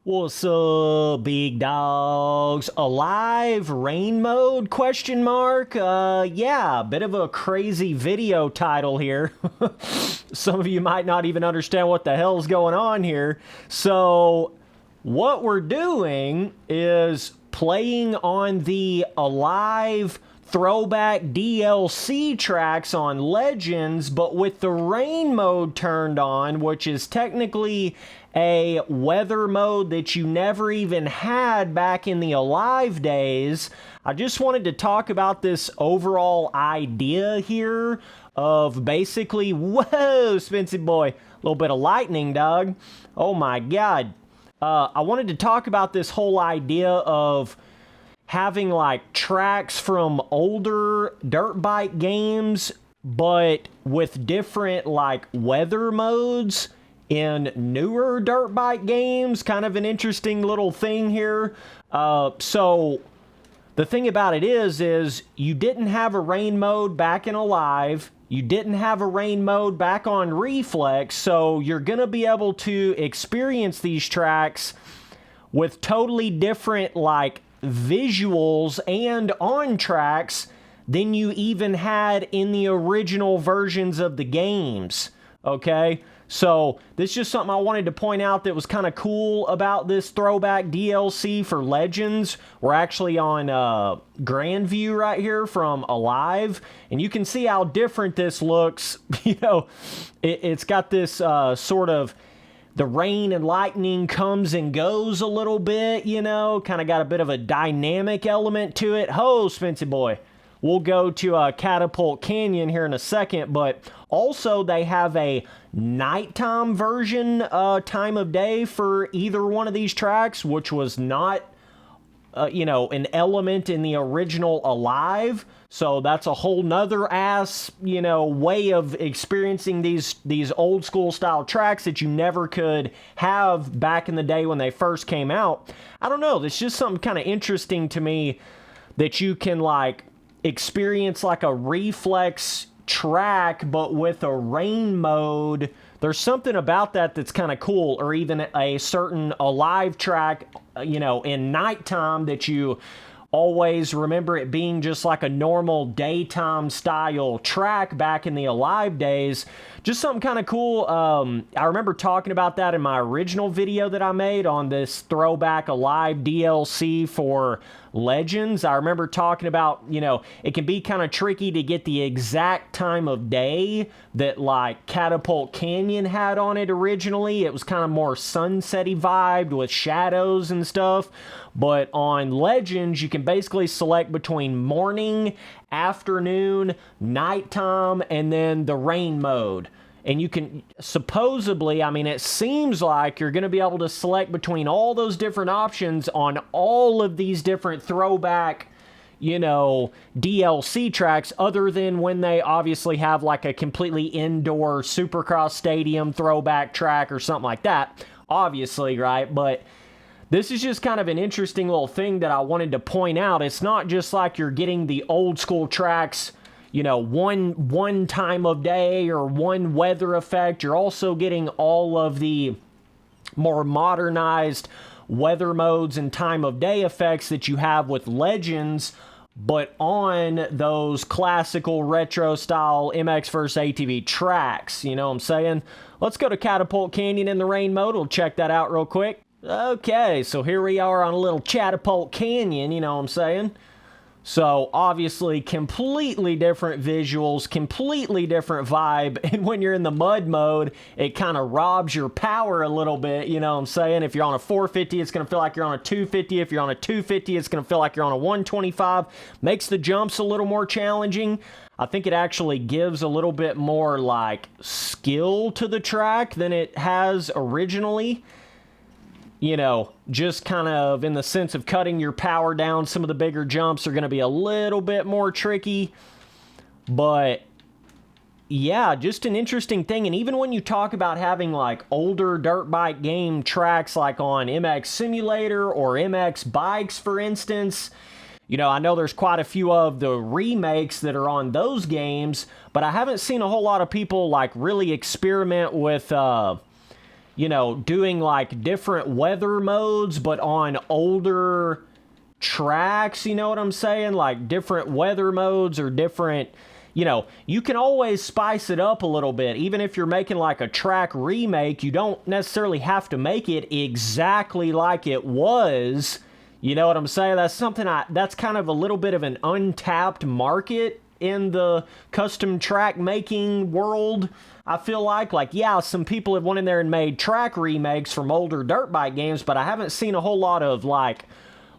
What's up, big dogs? Alive rain mode? Question mark? Yeah, bit of a crazy video title here. Some of you might not even understand what the hell's going on here. So, what we're doing is playing on the Alive Throwback DLC tracks on Legends, but with the rain mode turned on, which is technically a weather mode that you never even had back in the Alive days. I just wanted to talk about this overall idea here of basically, whoa, Spency boy, a little bit of lightning, dog. Oh my god. I wanted to talk about this whole idea of having like tracks from older dirt bike games, but with different like weather modes in newer dirt bike games. Kind of an interesting little thing here. So the thing about it is you didn't have a rain mode back in Alive. You didn't have a rain mode back on Reflex, so you're gonna be able to experience these tracks with totally different like visuals and on tracks than you even had in the original versions of the games. Okay, so this is just something I wanted to point out that was kind of cool about this Throwback DLC for Legends. We're actually on Grandview right here from Alive, and you can see how different this looks. You know, it's got this sort of, the rain and lightning comes and goes a little bit, you know, kind of got a bit of a dynamic element to it. Ho, Spency boy. We'll go to Catapult Canyon here in a second, but also they have a nighttime version time of day for either one of these tracks, which was not, you know, an element in the original Alive. So that's a whole nother you know, way of experiencing these old school style tracks that you never could have back in the day when they first came out. I don't know, it's just something kind of interesting to me that you can like experience like a Reflex track but with a rain mode. There's something about that that's kind of cool. Or even a certain Alive track, you know, in nighttime that you always remember it being just like a normal daytime style track back in the Alive days. Just something kind of cool. I remember talking about that in my original video that I made on this Throwback Alive DLC for Legends. I remember talking about, you know, it can be kind of tricky to get the exact time of day that like Catapult Canyon had on it originally. It was kind of more sunsetty vibed with shadows and stuff. But on Legends, you can basically select between morning, afternoon, nighttime, and then the rain mode. And you can supposedly, I mean, it seems like you're going to be able to select between all those different options on all of these different Throwback, you know, DLC tracks, other than when they obviously have like a completely indoor Supercross stadium throwback track or something like that, obviously, right? But this is just kind of an interesting little thing that I wanted to point out. It's not just like you're getting the old school tracks, you know, one time of day or one weather effect. You're also getting all of the more modernized weather modes and time of day effects that you have with Legends, but on those classical retro style MX vs ATV tracks. You know what I'm saying? Let's go to Catapult Canyon in the rain mode. We'll check that out real quick. Okay, so here we are on a little Catapult Canyon, you know what I'm saying? So, obviously, completely different visuals, completely different vibe, and when you're in the mud mode, it kind of robs your power a little bit, you know what I'm saying? If you're on a 450, it's going to feel like you're on a 250. If you're on a 250, it's going to feel like you're on a 125. Makes the jumps a little more challenging. I think it actually gives a little bit more, like, skill to the track than it has originally. You know, just kind of in the sense of cutting your power down. Some of the bigger jumps are going to be a little bit more tricky. But, yeah, just an interesting thing. And even when you talk about having, like, older dirt bike game tracks, like on MX Simulator or MX Bikes, for instance, you know, I know there's quite a few of the remakes that are on those games, but I haven't seen a whole lot of people, like, really experiment with, you know, doing like different weather modes, but on older tracks, you know what I'm saying? Like different weather modes or different, you know, you can always spice it up a little bit. Even if you're making like a track remake, you don't necessarily have to make it exactly like it was. You know what I'm saying? That's something that's kind of a little bit of an untapped market in the custom track making world. I feel like, yeah, some people have went in there and made track remakes from older dirt bike games, but I haven't seen a whole lot of like,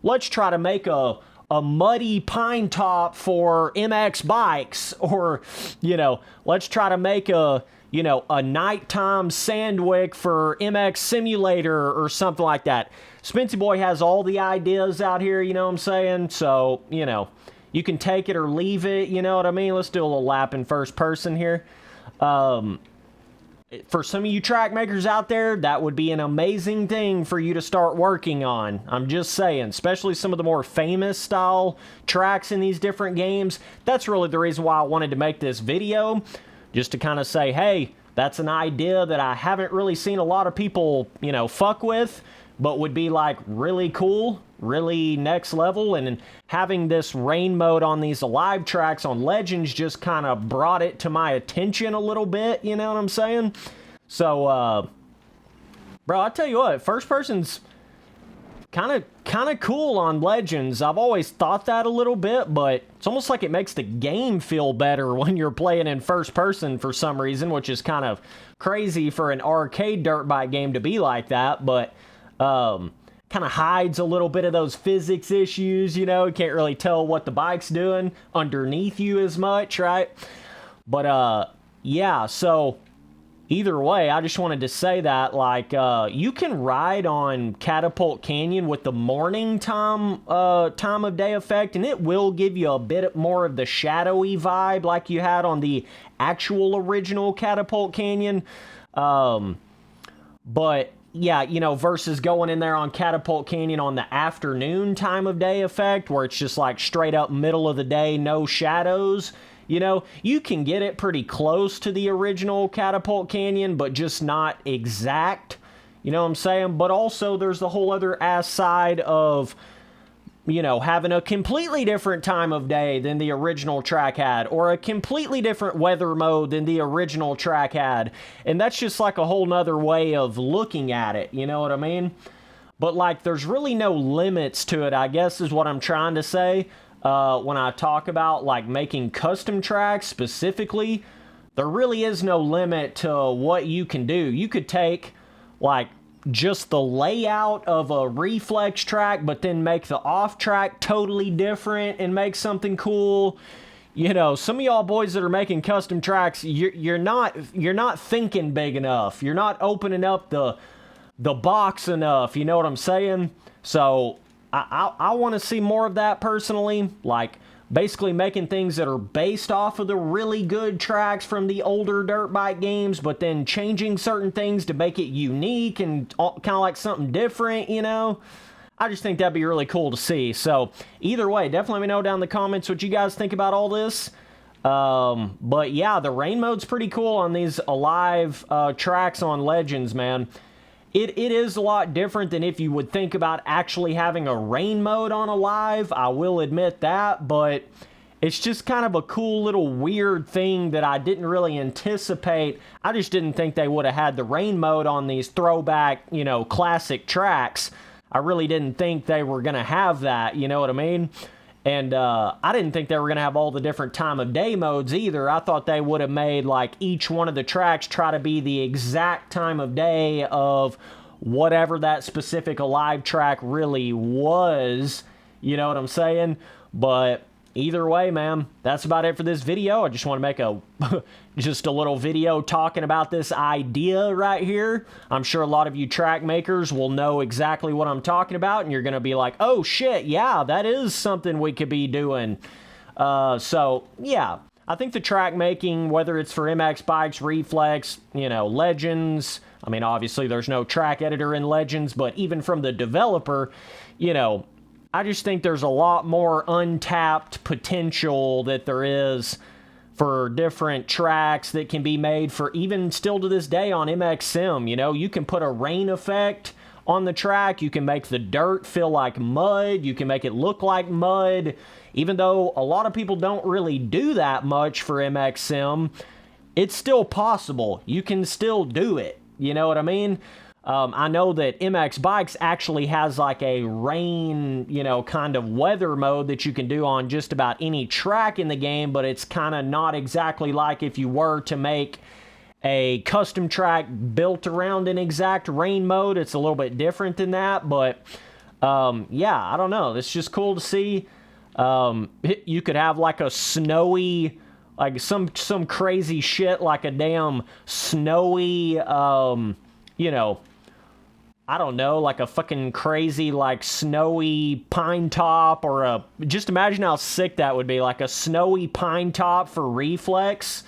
let's try to make a muddy pine top for MX bikes, or, you know, let's try to make a, you know, a nighttime Sandwick for MX Simulator or something like that. Spency Boy has all the ideas out here, you know what I'm saying? So, you know, you can take it or leave it, you know what I mean? Let's do a little lap in first person here. For some of you track makers out there, that would be an amazing thing for you to start working on. I'm just saying, especially some of the more famous style tracks in these different games. That's really the reason why I wanted to make this video, just to kind of say, hey, that's an idea that I haven't really seen a lot of people, you know, fuck with, but would be like really cool, really next level. And having this rain mode on these Alive tracks on Legends just kind of brought it to my attention a little bit, you know what I'm saying? So, bro, I tell you what, first person's kind of cool on Legends. I've always thought that a little bit, but it's almost like it makes the game feel better when you're playing in first person for some reason, which is kind of crazy for an arcade dirt bike game to be like that, but kind of hides a little bit of those physics issues, you know. You can't really tell what the bike's doing underneath you as much, right? But yeah, so either way, I just wanted to say that, like, you can ride on Catapult Canyon with the morning time of day effect, and it will give you a bit more of the shadowy vibe like you had on the actual original Catapult Canyon. But yeah, you know, versus going in there on Catapult Canyon on the afternoon time of day effect, where it's just like straight up middle of the day, no shadows. You know, you can get it pretty close to the original Catapult Canyon, but just not exact. You know what I'm saying? But also there's the whole other ass side of, you know, having a completely different time of day than the original track had, or a completely different weather mode than the original track had. And that's just like a whole nother way of looking at it, you know what I mean? But like, there's really no limits to it, I guess is what I'm trying to say. When I talk about like making custom tracks specifically, there really is no limit to what you can do. You could take like just the layout of a reflex track, but then make the off track totally different and make something cool. You know, some of y'all boys that are making custom tracks, you're not thinking big enough. You're not opening up the box enough. You know what I'm saying? So I want to see more of that personally. Like, basically making things that are based off of the really good tracks from the older dirt bike games, but then changing certain things to make it unique and kind of like something different, you know? I just think that'd be really cool to see. So either way, definitely let me know down in the comments what you guys think about all this. But yeah, the rain mode's pretty cool on these Alive tracks on Legends, man. It is a lot different than if you would think about actually having a rain mode on Alive, I will admit that, but it's just kind of a cool little weird thing that I didn't really anticipate. I just didn't think they would have had the rain mode on these throwback, you know, classic tracks. I really didn't think they were going to have that, you know what I mean? And I didn't think they were going to have all the different time of day modes either. I thought they would have made like each one of the tracks try to be the exact time of day of whatever that specific Alive track really was. You know what I'm saying? But either way, man, that's about it for this video. I just want to make just a little video talking about this idea right here. I'm sure a lot of you track makers will know exactly what I'm talking about, and you're going to be like, oh shit, yeah, that is something we could be doing. So yeah, I think the track making, whether it's for MX bikes, Reflex, you know, Legends, I mean, obviously there's no track editor in Legends, but even from the developer, you know, I just think there's a lot more untapped potential that there is for different tracks that can be made for even still to this day on MX Sim. You know, you can put a rain effect on the track. You can make the dirt feel like mud. You can make it look like mud. Even though a lot of people don't really do that much for MX Sim, it's still possible. You can still do it. You know what I mean? I know that MX Bikes actually has like a rain, you know, kind of weather mode that you can do on just about any track in the game, but it's kind of not exactly like if you were to make a custom track built around an exact rain mode. It's a little bit different than that, but yeah, I don't know. It's just cool to see. You could have like a snowy, like some crazy shit, like a damn snowy, you know, I don't know, like a fucking crazy, like, snowy pine top, or just imagine how sick that would be, like a snowy pine top for reflex,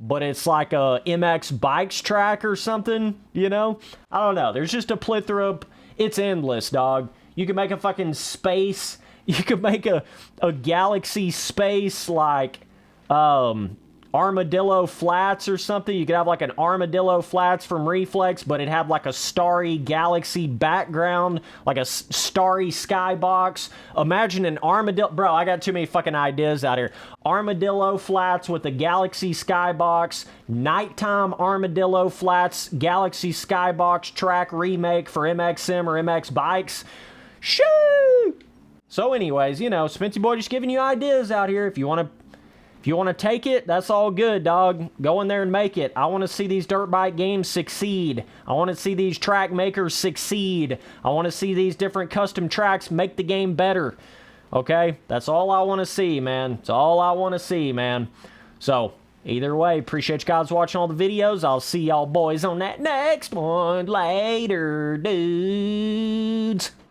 but it's like a MX Bikes track or something, you know? I don't know, there's just a plethora, it's endless, dog. You can make a fucking space, you could make a galaxy space, like, Armadillo Flats or something. You could have like an Armadillo Flats from Reflex, but it had like a starry galaxy background, like a starry skybox. Imagine an Armadillo... Bro, I got too many fucking ideas out here. Armadillo Flats with a galaxy skybox, nighttime Armadillo Flats, galaxy skybox track remake for MX Sim or MX Bikes. Shoo! So anyways, you know, Spency Boy just giving you ideas out here. If you want to take it, that's all good, dog. Go in there and make it. I want to see these dirt bike games succeed. I want to see these track makers succeed. I want to see these different custom tracks make the game better. Okay? That's all I want to see, man. That's all I want to see, man. So, either way, appreciate you guys watching all the videos. I'll see y'all boys on that next one. Later, dudes.